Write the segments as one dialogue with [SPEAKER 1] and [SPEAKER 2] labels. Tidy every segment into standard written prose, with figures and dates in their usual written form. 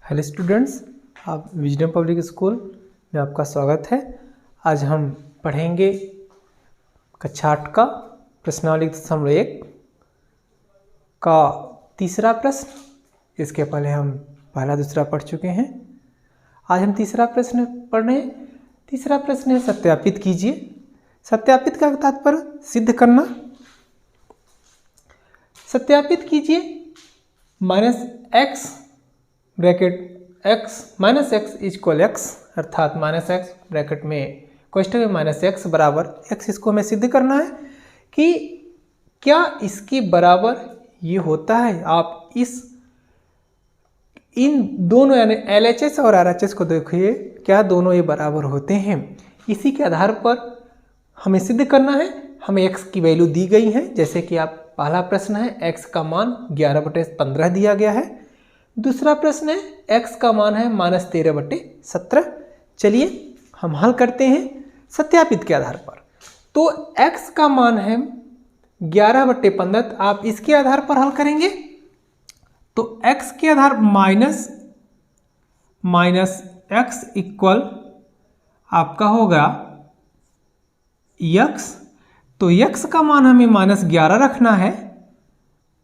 [SPEAKER 1] Hello students, आप wisdom public school में आपका स्वागत है। आज हम पढ़ेंगे कक्षा 8 का प्रश्नावली 1 का तीसरा प्रश्न। इसके पहले हम पहला दूसरा पढ़ चुके हैं। आज हम तीसरा प्रश्न पढ़ रहे हैं। तीसरा प्रश्न है सत्यापित कीजिए। सत्यापित का तात्पर्य सिद्ध करना। सत्यापित कीजिए -x bracket x minus x equal x अर्थात -x ब्रैकेट में कोष्ठक में -x बराबर x। इसको हमें सिद्ध करना है कि क्या इसके बराबर ये होता है। आप इन दोनों यानी LHS और RHS को देखिए, क्या दोनों ये बराबर होते हैं। इसी के आधार पर हमें सिद्ध करना है। हमें x की वैल्यू दी गई है, जैसे कि आप पहला प्रश्न है x का मान 11/15 दिया गया है। दूसरा प्रश्न है x का मान है -13/17। चलिए हम हल करते हैं सत्यापित के आधार पर। तो x का मान है 11/15। आप इसके आधार पर हल करेंगे तो x के आधार माइनस x इक्वल आपका होगा x। तो x का मान हमें -11 रखना है,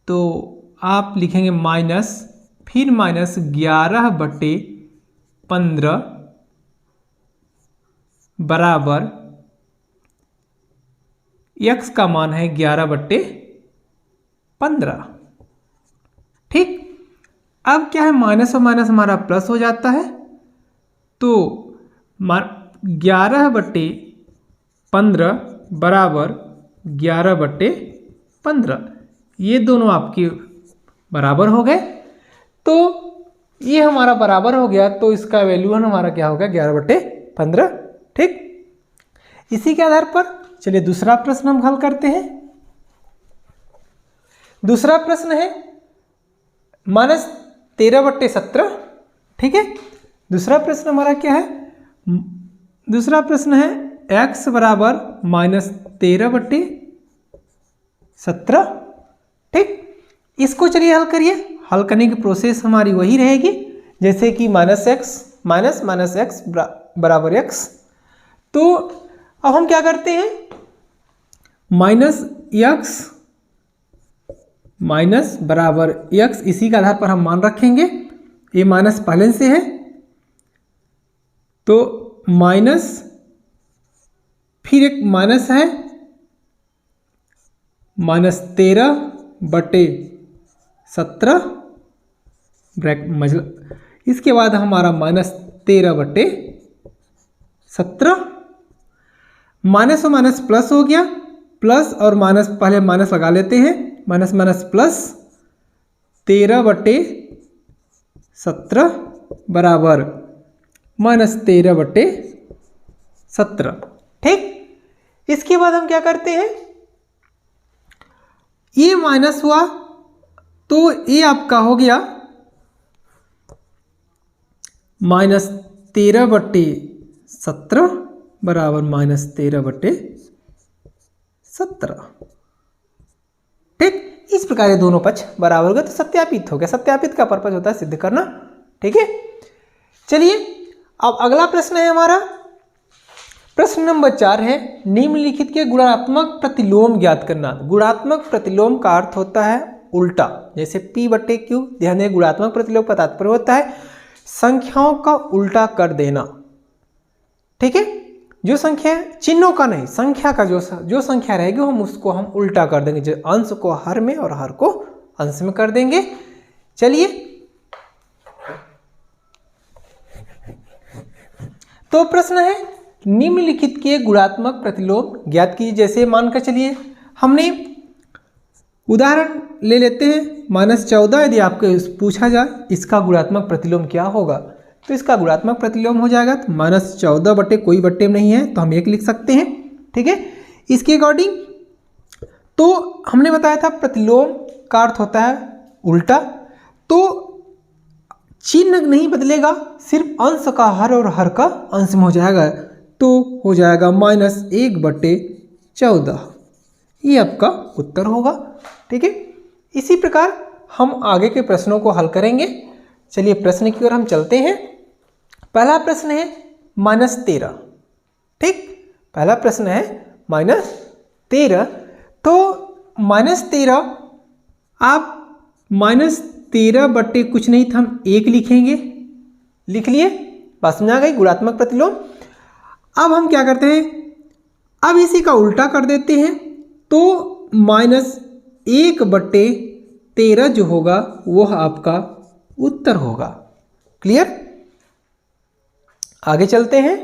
[SPEAKER 1] तो आप लिखेंगे माइनस फिर -11/15 बराबर x का मान है 11/15। ठीक, अब क्या है, माइनस और माइनस हमारा प्लस हो जाता है। तो 11/15 बराबर 11/15, ये दोनों आपके बराबर हो गए। तो ये हमारा बराबर हो गया, तो इसका वैल्यू हमारा क्या होगा 11/15। ठीक, इसी के आधार पर चलिए दूसरा प्रश्न हम हल करते हैं। दूसरा प्रश्न है -13/17। ठीक है, दूसरा प्रश्न हमारा क्या है, दूसरा प्रश्न है x बराबर -13/17। ठीक, इसको चलिए हल करिए। हल करने की प्रोसेस हमारी वही रहेगी, जैसे कि -x बराबर x। तो अब हम क्या करते हैं, -x माइनस बराबर x, इसी के आधार पर हम मान रखेंगे। ये माइनस पहले से है, तो माइनस फिर एक माइनस है -13/17 ब्रैकेट, इसके बाद हमारा -13/17। माइनस और माइनस प्लस हो गया, प्लस और माइनस पहले माइनस लगा लेते हैं, माइनस माइनस प्लस 13/17 बराबर -13/17। ठीक, इसके बाद हम क्या करते हैं, ये माइनस हुआ तो ये आपका हो गया -13/17 बराबर -13/17। ठीक, इस प्रकार ये दोनों पक्ष बराबर हो गए तो सत्यापित हो गया। सत्यापित का पर्पज होता है सिद्ध करना। ठीक है, चलिए अब अगला प्रश्न है हमारा प्रश्न नंबर 4 है निम्नलिखित के गुणात्मक प्रतिलोम ज्ञात करना। गुणात्मक प्रतिलोम का अर्थ होता है उल्टा, जैसे P/Q। ध्यान दें, गुणात्मक प्रतिलोम का तात्पर्य होता है संख्याओं का उल्टा कर देना। ठीक है, जो संख्या चिन्हों का नहीं, संख्या का जो संख्या रहेगी हम उसको हम उल्टा कर देंगे, जो अंश को हर में और हर को अंश में कर देंगे। चलिए तो प्रश्न है निम्नलिखित के गुणात्मक प्रतिलोम ज्ञात कीजिए। जैसे मानकर चलिए हमने उदाहरण ले लेते हैं -14। यदि आपको पूछा जाए इसका गुणात्मक प्रतिलोम क्या होगा, तो इसका गुणात्मक प्रतिलोम हो जाएगा तो -14 बटे कोई बटे में नहीं है तो हम 1 लिख सकते हैं। ठीक है, इसके अकॉर्डिंग तो हमने बताया था प्रतिलोम का अर्थ होता है उल्टा, तो चिन्ह नहीं बदलेगा, सिर्फ अंश का हर और हर का अंश में हो जाएगा, तो हो जाएगा -1/14। ये आपका उत्तर होगा। ठीक है, इसी प्रकार हम आगे के प्रश्नों को हल करेंगे। चलिए प्रश्न की ओर हम चलते हैं। पहला प्रश्न है -13। ठीक, पहला प्रश्न है -13। तो -13 आप -13 बटे कुछ नहीं था, हम 1 लिखेंगे। लिख लिए, बात समझ आ गई, गुणात्मक प्रतिलोम। अब हम क्या करते हैं, अब इसी का उल्टा कर देते हैं, तो -1 बटे 13 जो होगा वह आपका उत्तर होगा। क्लियर, आगे चलते हैं।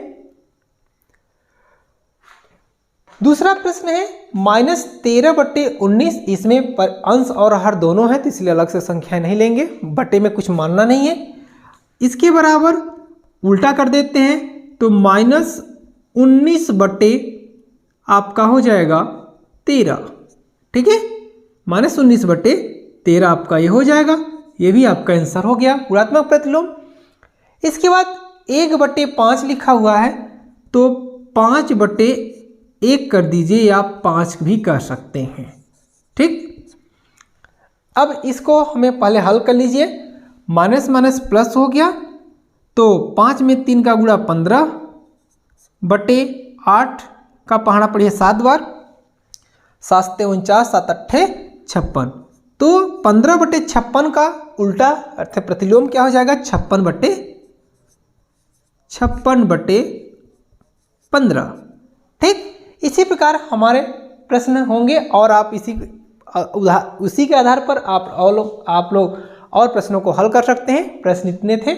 [SPEAKER 1] दूसरा प्रश्न है -13 बटे 19। इसमें पर अंश और हर दोनों है, तो इसलिए अलग से संख्या नहीं लेंगे, बटे में कुछ मानना नहीं है। इसके बराबर उल्टा कर देते हैं, तो -19 बटे आपका हो जाएगा 13। ठीक है, -19 बटे 13 आपका ये हो जाएगा, ये भी आपका आंसर हो गया, गुणात्मक प्रतिलोम। इसके बाद 1 बटे 5 लिखा हुआ है, तो 5 बटे 1 कर दीजिए, या 5 भी कर सकते हैं। ठीक, अब इसको हमें पहले हल कर लीजिए। माइनस माइनस प्लस हो गया, तो 5 में 3 का गुणा 15 बटे 8 का पहाड़ा पड़िए 7 बार, 7 × 49, 7 × 8 56। तो 15 बटे 56 का उल्टा अर्थात प्रतिलोम क्या हो जाएगा, 56 बटे 15। ठीक, इसी प्रकार हमारे प्रश्न होंगे, और आप उसी के आधार पर आप लोग और प्रश्नों को हल कर सकते हैं। प्रश्न इतने थे।